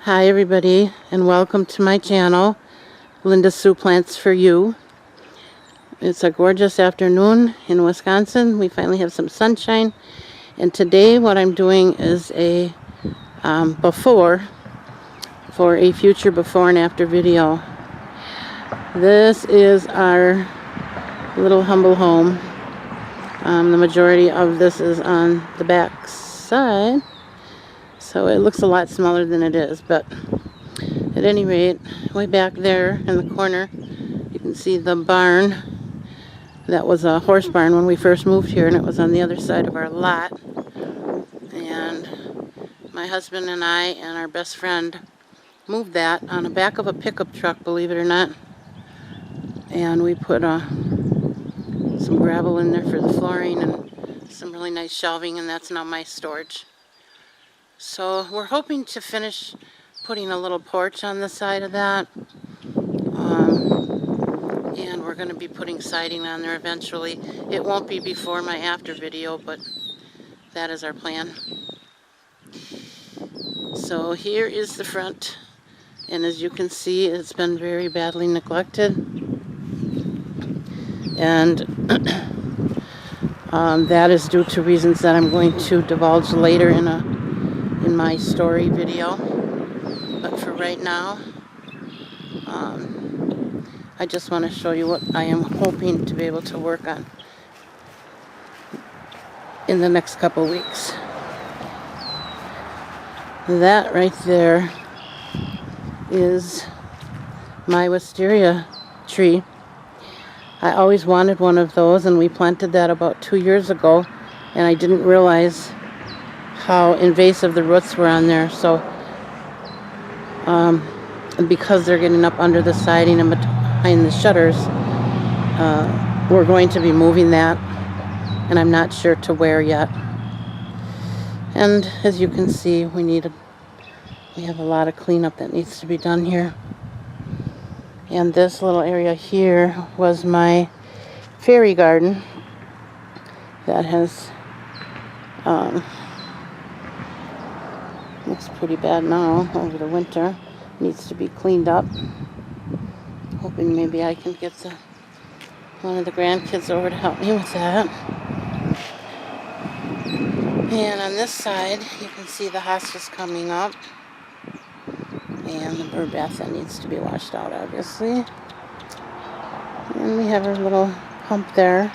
Hi everybody, and welcome to my channel, Linda Sue Plants for You. It's a gorgeous afternoon in Wisconsin. We finally have some sunshine, and today what I'm doing is a before for a future before and after video. This is our little humble home. The majority of this is on the back side, so it looks a lot smaller than it is, but at any rate, way back there in the corner, you can see the barn. That was a horse barn when we first moved here, and it was on the other side of our lot. And my husband and I and our best friend moved that on the back of a pickup truck, believe it or not. And we put some gravel in there for the flooring and some really nice shelving, and that's now my storage. So we're hoping to finish putting a little porch on the side of that. And we're going to be putting siding on there eventually. It won't be before my after video, but that is our plan. So here is the front, and as you can see, it's been very badly neglected, and that is due to reasons that I'm going to divulge later in my story video. But for right now, I just want to show you what I am hoping to be able to work on in the next couple weeks. That right there is my wisteria tree. I always wanted one of those, and we planted that about 2 years ago, and I didn't realize how invasive the roots were on there. So because they're getting up under the siding and behind the shutters, we're going to be moving that, and I'm not sure to where yet. And as you can see, we have a lot of cleanup that needs to be done here. And this little area here was my fairy garden that has looks pretty bad now over the winter. Needs to be cleaned up. Hoping maybe I can get one of the grandkids over to help me with that. And on this side, you can see the hostas coming up, and the bird bath that needs to be washed out, obviously. And we have our little pump there.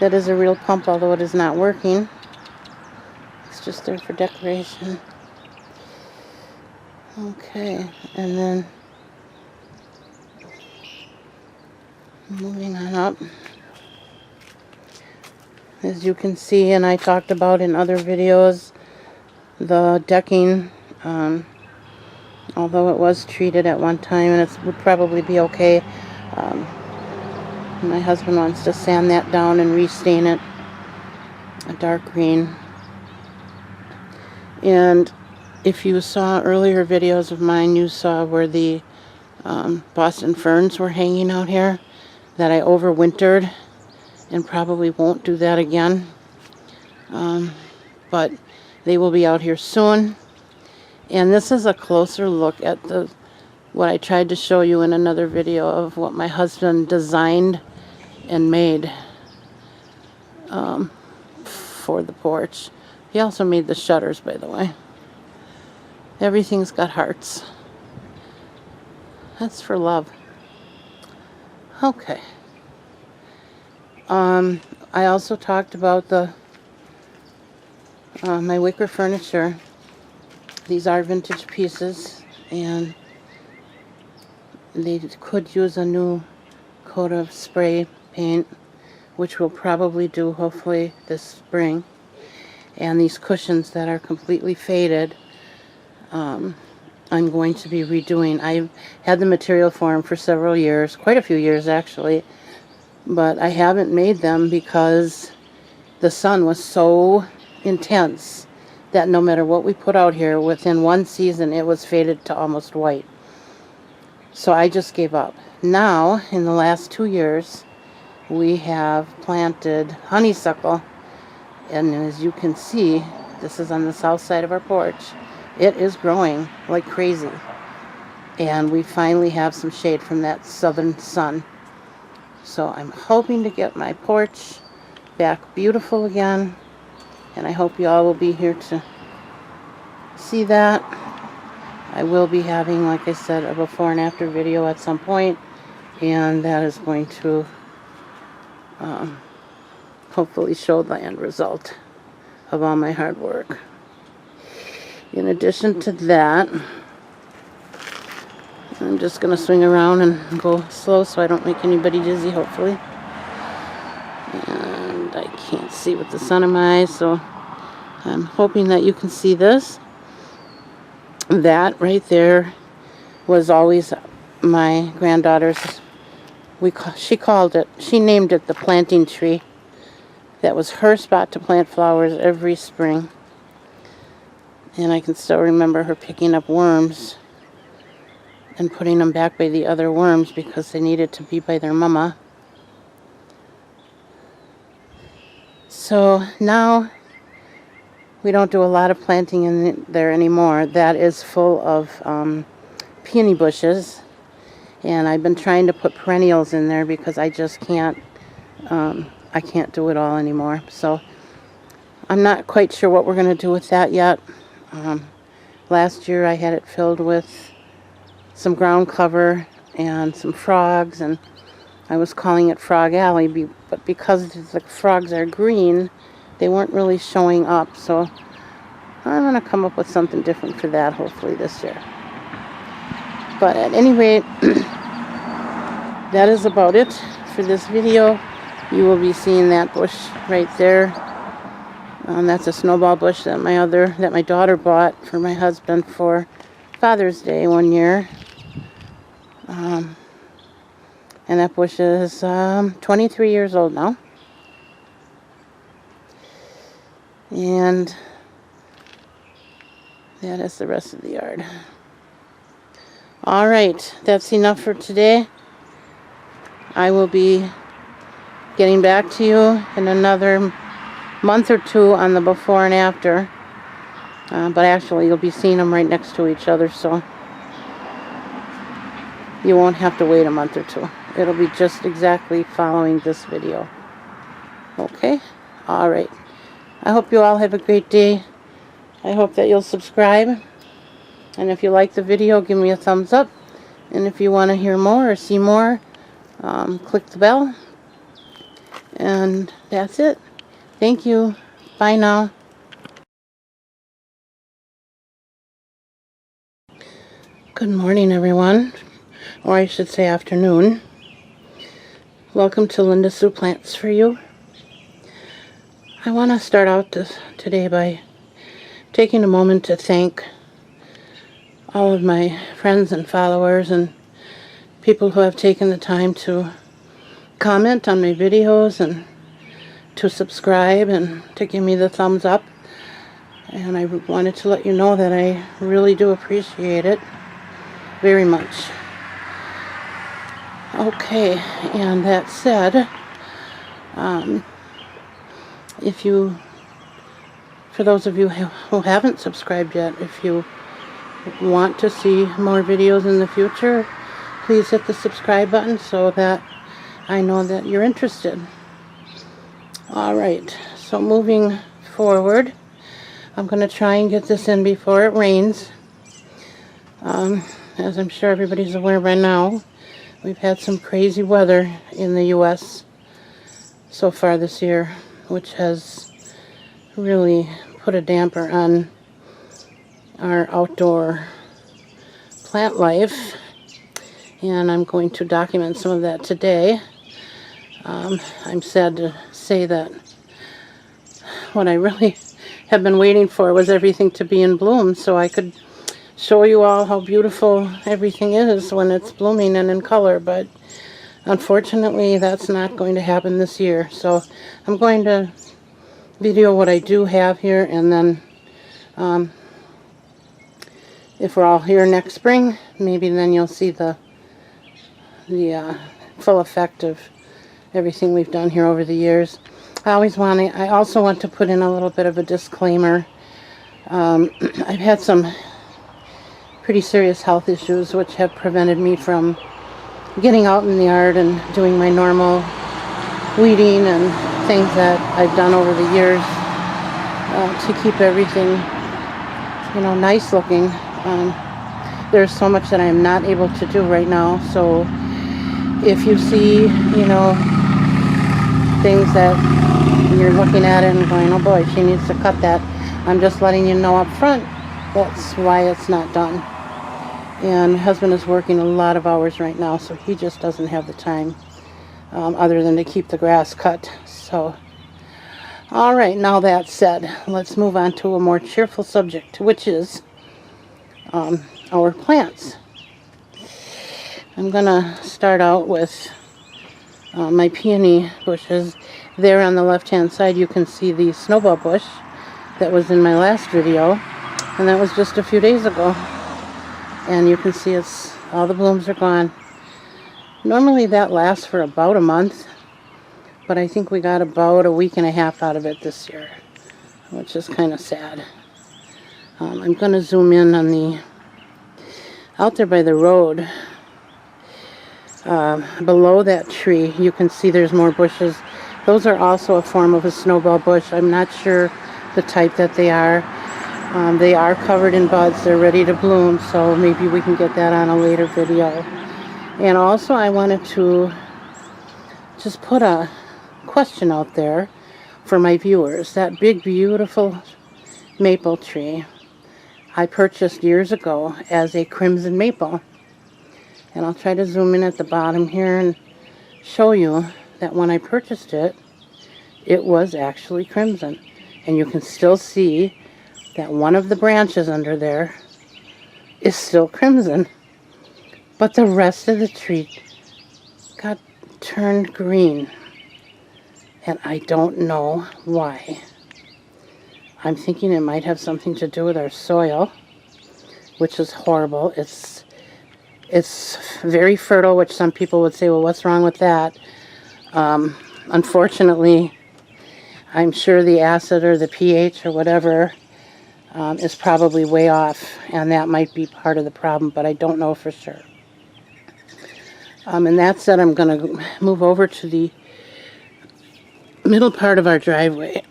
That is a real pump, although it is not working. It's just there for decoration. Okay, and then moving on up. As you can see, and I talked about in other videos, the decking, although it was treated at one time, and it would probably be okay, my husband wants to sand that down and restain it a dark green. And if you saw earlier videos of mine, you saw where the Boston ferns were hanging out here, that I overwintered, and probably won't do that again. But they will be out here soon. And this is a closer look at what I tried to show you in another video of what my husband designed and made for the porch. He also made the shutters, by the way. Everything's got hearts. That's for love. Okay. I also talked about my wicker furniture. These are vintage pieces, and they could use a new coat of spray paint, which we'll probably do hopefully this spring. And these cushions that are completely faded, I'm going to be redoing. I've had the material for them for several years, quite a few years actually, but I haven't made them because the sun was so intense that no matter what we put out here, within one season it was faded to almost white. So I just gave up. Now, in the last 2 years, we have planted honeysuckle, and as you can see, this is on the south side of our porch. It is growing like crazy. And we finally have some shade from that southern sun. So I'm hoping to get my porch back beautiful again. And I hope you all will be here to see that. I will be having, like I said, a before and after video at some point. And that is going to hopefully show the end result of all my hard work. In addition to that, I'm just going to swing around and go slow so I don't make anybody dizzy, hopefully. And I can't see with the sun in my eyes, so I'm hoping that you can see this. That right there was always my granddaughter's, she named it the planting tree. That was her spot to plant flowers every spring. And I can still remember her picking up worms and putting them back by the other worms because they needed to be by their mama. So now we don't do a lot of planting in there anymore. That is full of peony bushes. And I've been trying to put perennials in there because I just can't, I can't do it all anymore. So I'm not quite sure what we're going to do with that yet. Last year I had it filled with some ground cover and some frogs, and I was calling it Frog Alley, but because the frogs are green, they weren't really showing up. So I'm going to come up with something different for that hopefully this year. But at any rate, that is about it for this video. You will be seeing that bush right there. That's a snowball bush that my daughter bought for my husband for Father's Day one year. And that bush is 23 years old now. And that is the rest of the yard. Alright, that's enough for today. I will be getting back to you in another month or two on the before and after. But actually you'll be seeing them right next to each other, so you won't have to wait a month or two. It'll be just exactly following this video. Okay? Alright. I hope you all have a great day. I hope that you'll subscribe. And if you like the video, give me a thumbs up. And if you want to hear more or see more, click the bell. And that's it. Thank you. Bye now. Good morning, everyone. Or I should say afternoon. Welcome to Linda Sue Plants for You. I want to start out today by taking a moment to thank all of my friends and followers and people who have taken the time to comment on my videos and to subscribe and to give me the thumbs up. And I wanted to let you know that I really do appreciate it very much. Okay, and that said, for those of you who haven't subscribed yet, if you want to see more videos in the future, please hit the subscribe button so that I know that you're interested. Alright, so moving forward, I'm going to try and get this in before it rains. As I'm sure everybody's aware by now, we've had some crazy weather in the U.S. so far this year, which has really put a damper on our outdoor plant life, and I'm going to document some of that today. I'm sad to say that what I really have been waiting for was everything to be in bloom so I could show you all how beautiful everything is when it's blooming and in color, but unfortunately that's not going to happen this year. So I'm going to video what I do have here, and then if we're all here next spring, maybe then you'll see the full effect of everything we've done here over the years. I also want to put in a little bit of a disclaimer. I've had some pretty serious health issues which have prevented me from getting out in the yard and doing my normal weeding and things that I've done over the years to keep everything, nice looking. There's so much that I'm not able to do right now, so if you see, things that you're looking at it and going, oh boy, she needs to cut that, I'm just letting you know up front that's why it's not done. And my husband is working a lot of hours right now, so he just doesn't have the time other than to keep the grass cut. So, all right, now that said, let's move on to a more cheerful subject, which is our plants. I'm gonna start out with my peony bushes. There on the left hand side you can see the snowball bush that was in my last video, and that was just a few days ago. And you can see all the blooms are gone. Normally that lasts for about a month, but I think we got about a week and a half out of it this year, which is kind of sad. I'm going to zoom in on out there by the road. Below that tree you can see there's more bushes. Those are also a form of a snowball bush. I'm not sure the type that they are. They are covered in buds. They're ready to bloom, so maybe we can get that on a later video. And also I wanted to just put a question out there for my viewers. That big beautiful maple tree I purchased years ago as a crimson maple. And I'll try to zoom in at the bottom here and show you that when I purchased it, it was actually crimson. And you can still see that one of the branches under there is still crimson, but the rest of the tree got turned green, and I don't know why. I'm thinking it might have something to do with our soil, which is horrible. It's very fertile, which some people would say, well, what's wrong with that? Unfortunately, I'm sure the acid or the pH or whatever is probably way off, and that might be part of the problem, but I don't know for sure. And that said, I'm going to move over to the middle part of our driveway.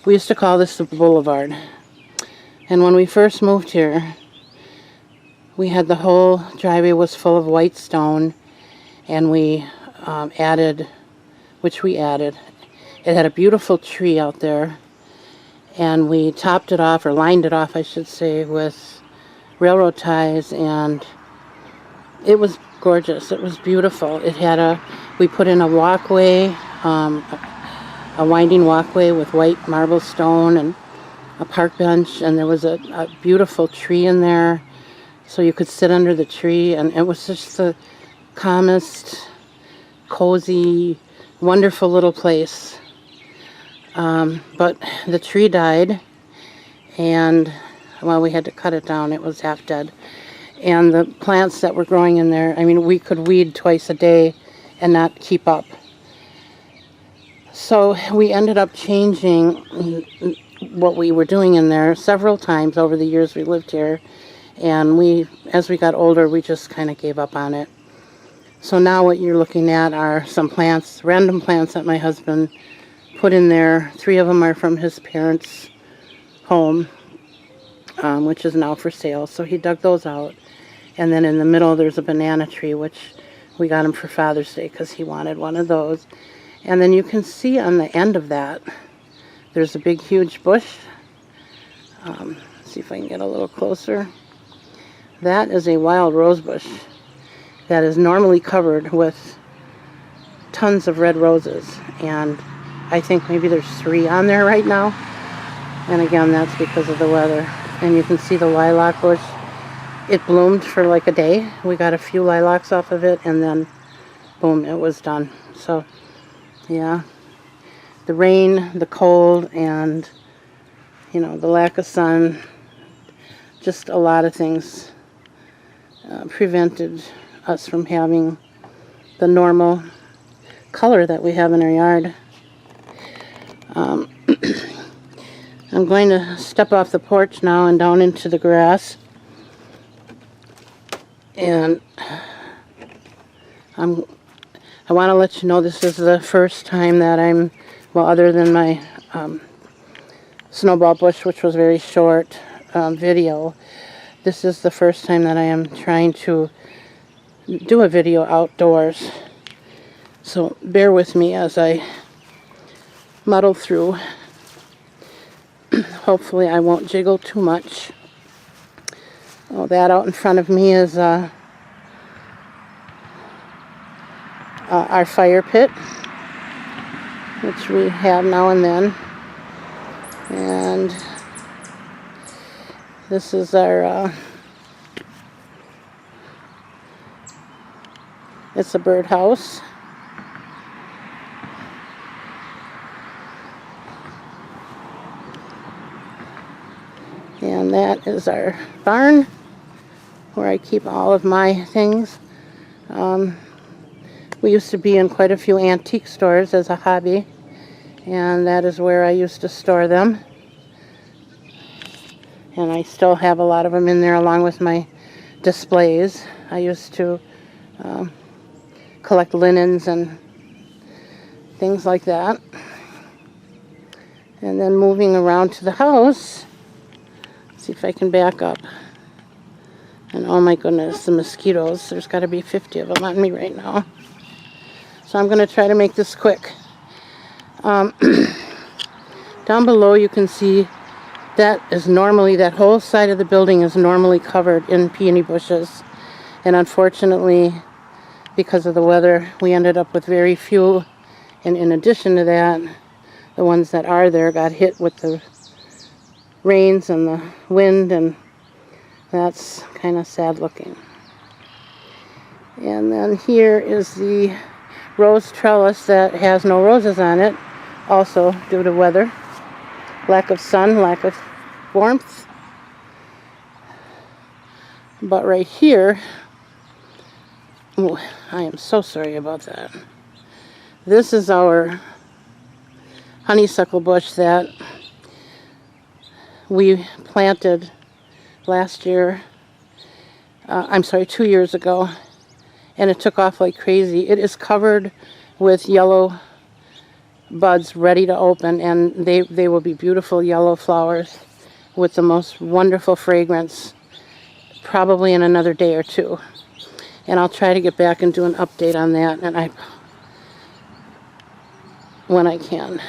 We used to call this the boulevard. And when we first moved here, we had the whole driveway was full of white stone, and we added, it had a beautiful tree out there, and we topped it off, or lined it off I should say, with railroad ties, and it was gorgeous. It was beautiful. It had we put in a walkway, a winding walkway with white marble stone and a park bench, and there was a beautiful tree in there, so you could sit under the tree, and it was just the calmest, cozy, wonderful little place. But the tree died, and well, we had to cut it down. It was half dead. And the plants that were growing in there, I mean, we could weed twice a day and not keep up. So we ended up changing what we were doing in there several times over the years we lived here. And as we got older, we just kind of gave up on it. So now what you're looking at are some plants, random plants that my husband put in there. 3 of them are from his parents' home, which is now for sale. So he dug those out. And then in the middle there's a banana tree, which we got him for Father's Day because he wanted one of those. And then you can see on the end of that, there's a big huge bush. See if I can get a little closer. That is a wild rose bush that is normally covered with tons of red roses. And I think maybe there's 3 on there right now. And again, that's because of the weather. And you can see the lilac bush. It bloomed for like a day. We got a few lilacs off of it, and then boom, it was done. So yeah, the rain, the cold, and the lack of sun, just a lot of things prevented us from having the normal color that we have in our yard. I'm going to step off the porch now and down into the grass And I want to let you know this is the first time that I'm, well, other than my snowball bush, which was very short video, this is the first time that I am trying to do a video outdoors. So bear with me as I muddle through. Hopefully I won't jiggle too much. Oh, that out in front of me is our fire pit, which we have now and then. And this is our, it's a birdhouse. And that is our barn, where I keep all of my things. We used to be in quite a few antique stores as a hobby, and that is where I used to store them. And I still have a lot of them in there along with my displays. I used to collect linens and things like that. And then moving around to the house, see if I can back up. And oh my goodness, the mosquitoes. There's got to be 50 of them on me right now. So I'm going to try to make this quick. Down below you can see that is normally, that whole side of the building is normally covered in peony bushes. And unfortunately, because of the weather, we ended up with very few. And in addition to that, the ones that are there got hit with the rains and the wind, and that's kind of sad looking. And then here is the rose trellis that has no roses on it, also due to weather, lack of sun, lack of warmth. But right here, oh, I am so sorry about that. This is our honeysuckle bush that we planted last year, 2 years ago, and it took off like crazy. It is covered with yellow buds ready to open, and they will be beautiful yellow flowers with the most wonderful fragrance, probably in another day or two. And I'll try to get back and do an update on that, and when I can.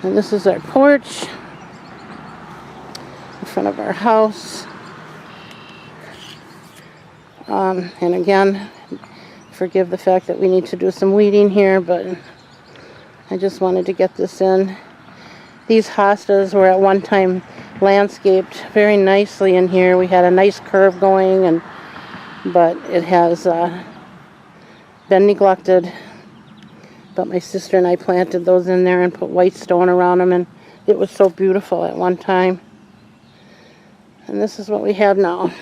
And this is our porch in front of our house. And again, forgive the fact that we need to do some weeding here, but I just wanted to get this in. These hostas were at one time landscaped very nicely in here. We had a nice curve going, but it has been neglected. But my sister and I planted those in there and put white stone around them, and it was so beautiful at one time. And this is what we have now.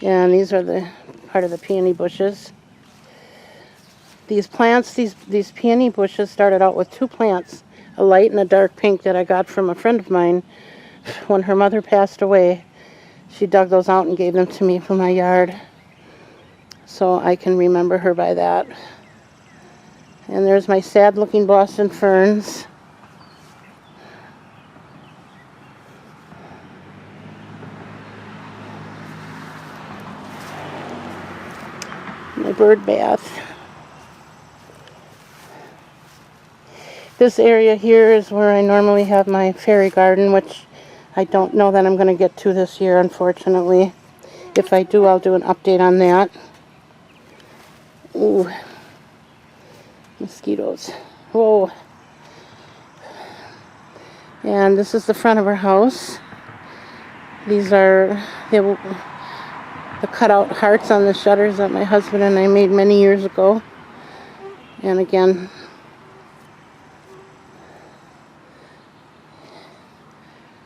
And these are the part of the peony bushes. These plants, these peony bushes started out with two plants, a light and a dark pink, that I got from a friend of mine when her mother passed away. She dug those out and gave them to me for my yard, so I can remember her by that. And there's my sad looking Boston ferns. My bird bath. This area here is where I normally have my fairy garden, which I don't know that I'm going to get to this year, unfortunately. If I do, I'll do an update on that. Ooh, mosquitoes. Whoa. And this is the front of our house. These are the cutout hearts on the shutters that my husband and I made many years ago. And again,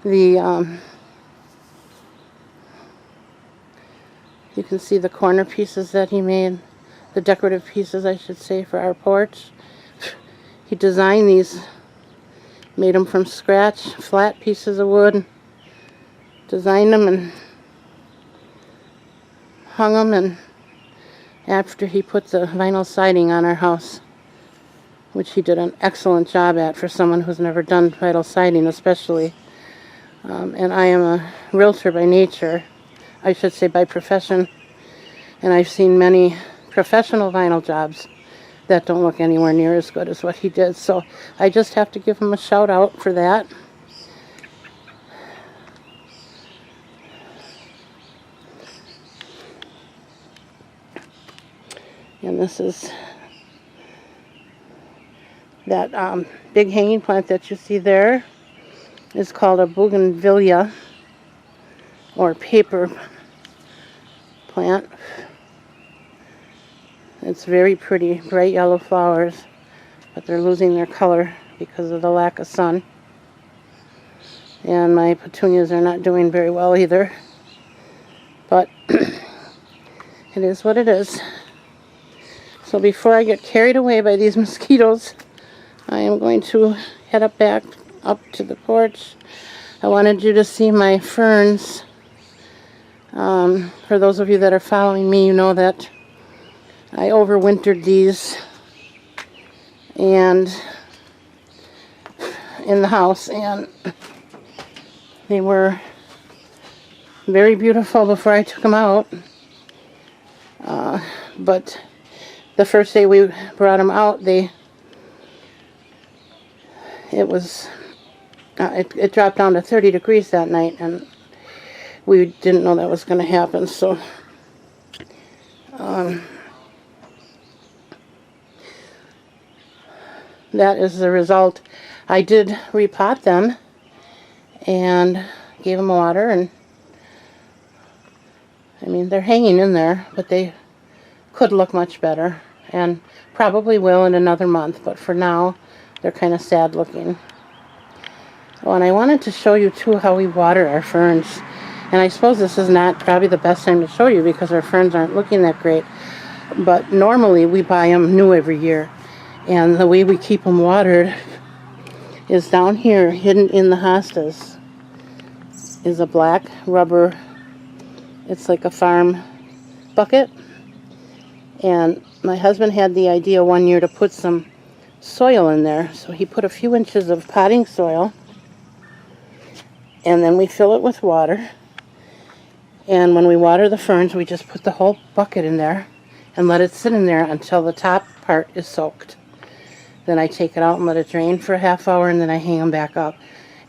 you can see the corner pieces that he made, the decorative pieces, I should say, for our porch. He designed these Made them from scratch, flat pieces of wood. Designed them and hung them, and after he put the vinyl siding on our house, which he did an excellent job at for someone who's never done vinyl siding especially. And I am a realtor by nature, I should say by profession, and I've seen many professional vinyl jobs that don't look anywhere near as good as what he did, so I just have to give him a shout out for that. And this is that big hanging plant that you see there is called a bougainvillea, or paper plant. It's very pretty, bright yellow flowers, but they're losing their color because of the lack of sun. And my petunias are not doing very well either, but it is what it is. So before I get carried away by these mosquitoes, I am going to head back up to the porch. I wanted you to see my ferns. For those of you that are following me, you know that I overwintered these and in the house, and they were very beautiful before I took them out. But the first day we brought them out, it dropped down to 30 degrees that night, and we didn't know that was going to happen. So that is the result. I did repot them and gave them water, and I mean, they're hanging in there, but they could look much better, and probably will in another month, but for now they're kind of sad looking. Oh, and I wanted to show you too how we water our ferns, and I suppose this is not probably the best time to show you because our ferns aren't looking that great, but normally we buy them new every year, and the way we keep them watered is down here, hidden in the hostas, is a black rubber, it's like a farm bucket. And my husband had the idea one year to put some soil in there, so he put a few inches of potting soil, and then we fill it with water, and when we water the ferns we just put the whole bucket in there and let it sit in there until the top part is soaked. Then I take it out and let it drain for a half hour, and then I hang them back up.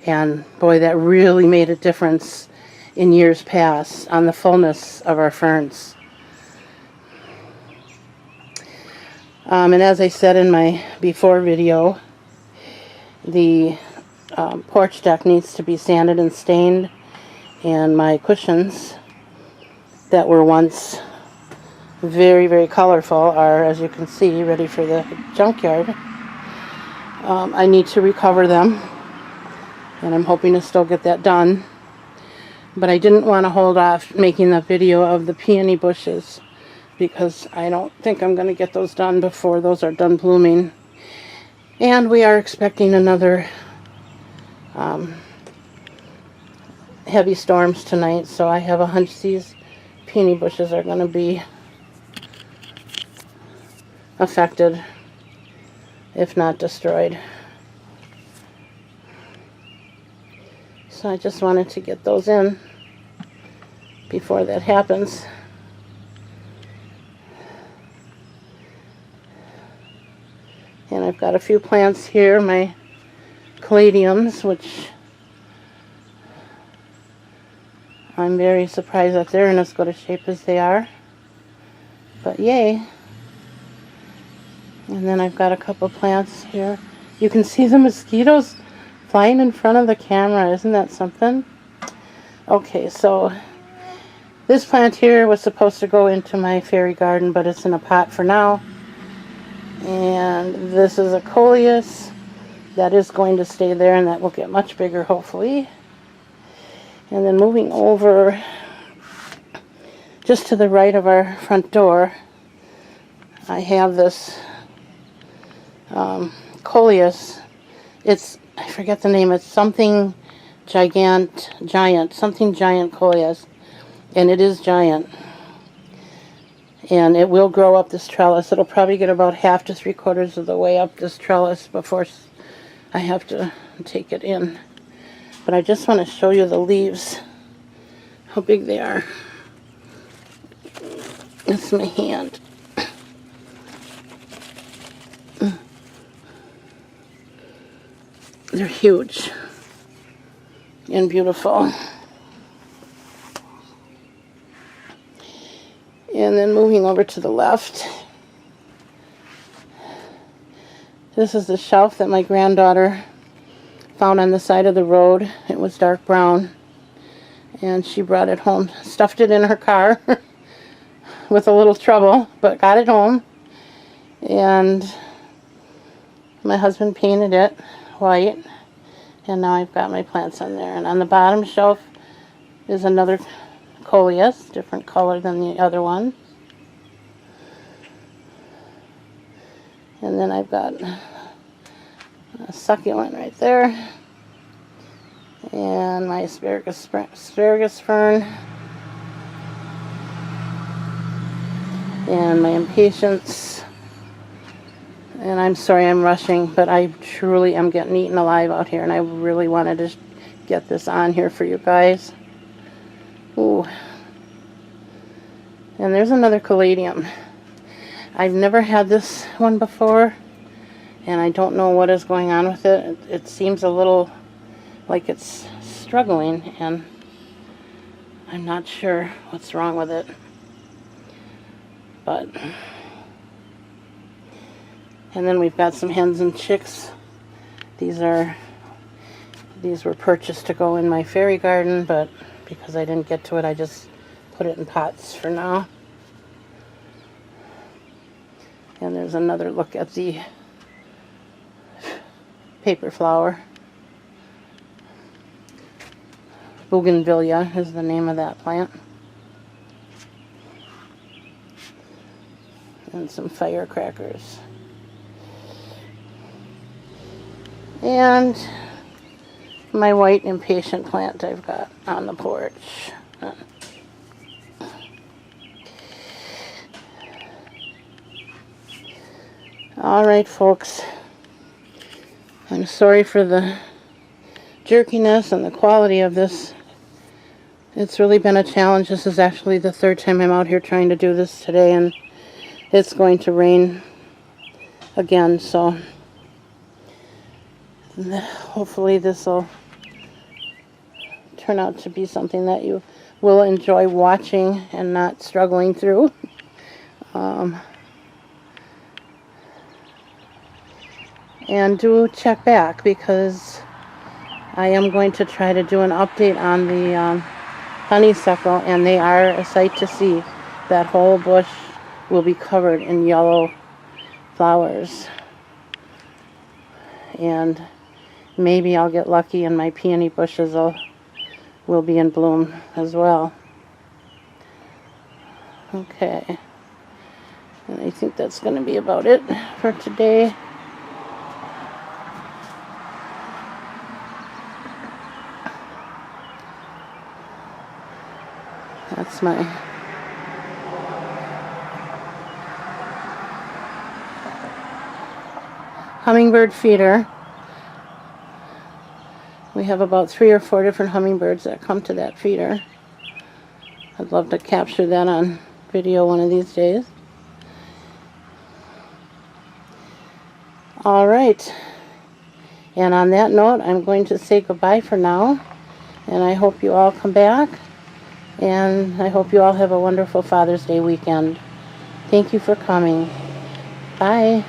And boy, that really made a difference in years past on the fullness of our ferns. And as I said in my before video, the porch deck needs to be sanded and stained, and my cushions that were once very, very colorful are, as you can see, ready for the junkyard. I need to recover them, and I'm hoping to still get that done. But I didn't want to hold off making the video of the peony bushes because I don't think I'm going to get those done before those are done blooming. And we are expecting another heavy storms tonight, so I have a hunch these peony bushes are going to be affected, if not destroyed. So I just wanted to get those in before that happens. And I've got a few plants here, my caladiums, which I'm very surprised that they're in as good a shape as they are. But yay. And then I've got a couple plants here. You can see the mosquitoes flying in front of the camera. Isn't that something? Okay, so this plant here was supposed to go into my fairy garden, but it's in a pot for now. And this is a coleus that is going to stay there, and that will get much bigger hopefully. And then moving over just to the right of our front door, I have this coleus. It's I forget the name. It's something something giant coleus, and it is giant. And it will grow up this trellis. It'll probably get about half to 3/4 of the way up this trellis before I have to take it in. But I just want to show you the leaves, how big they are. That's my hand. They're huge and beautiful. And then moving over to the left, this is the shelf that my granddaughter found on the side of the road. It was dark brown, and she brought it home, stuffed it in her car with a little trouble, but got it home. And my husband painted it white, and now I've got my plants on there. And on the bottom shelf is another coleus, different color than the other one. And then I've got a succulent right there, and my asparagus fern, and my impatiens. And I'm sorry I'm rushing, but I truly am getting eaten alive out here, and I really wanted to get this on here for you guys. Ooh. And there's another caladium. I've never had this one before, and I don't know what is going on with it. It seems a little like it's struggling, and I'm not sure what's wrong with it. But... And then we've got some hens and chicks. These were purchased to go in my fairy garden, but because I didn't get to it, I just put it in pots for now. And there's another look at the paper flower. Bougainvillea is the name of that plant. And some firecrackers. And my white impatient plant I've got on the porch. Alright, folks. I'm sorry for the jerkiness and the quality of this. It's really been a challenge. This is actually the third time I'm out here trying to do this today, and it's going to rain again, so hopefully this will turn out to be something that you will enjoy watching and not struggling through. And do check back, because I am going to try to do an update on the honeysuckle, and they are a sight to see. That whole bush will be covered in yellow flowers. And maybe I'll get lucky and my peony bushes will be in bloom as well. Okay. And I think that's going to be about it for today. That's my hummingbird feeder. We have about 3 or 4 different hummingbirds that come to that feeder. I'd love to capture that on video one of these days. Alright. And on that note, I'm going to say goodbye for now. And I hope you all come back. And I hope you all have a wonderful Father's Day weekend. Thank you for coming. Bye.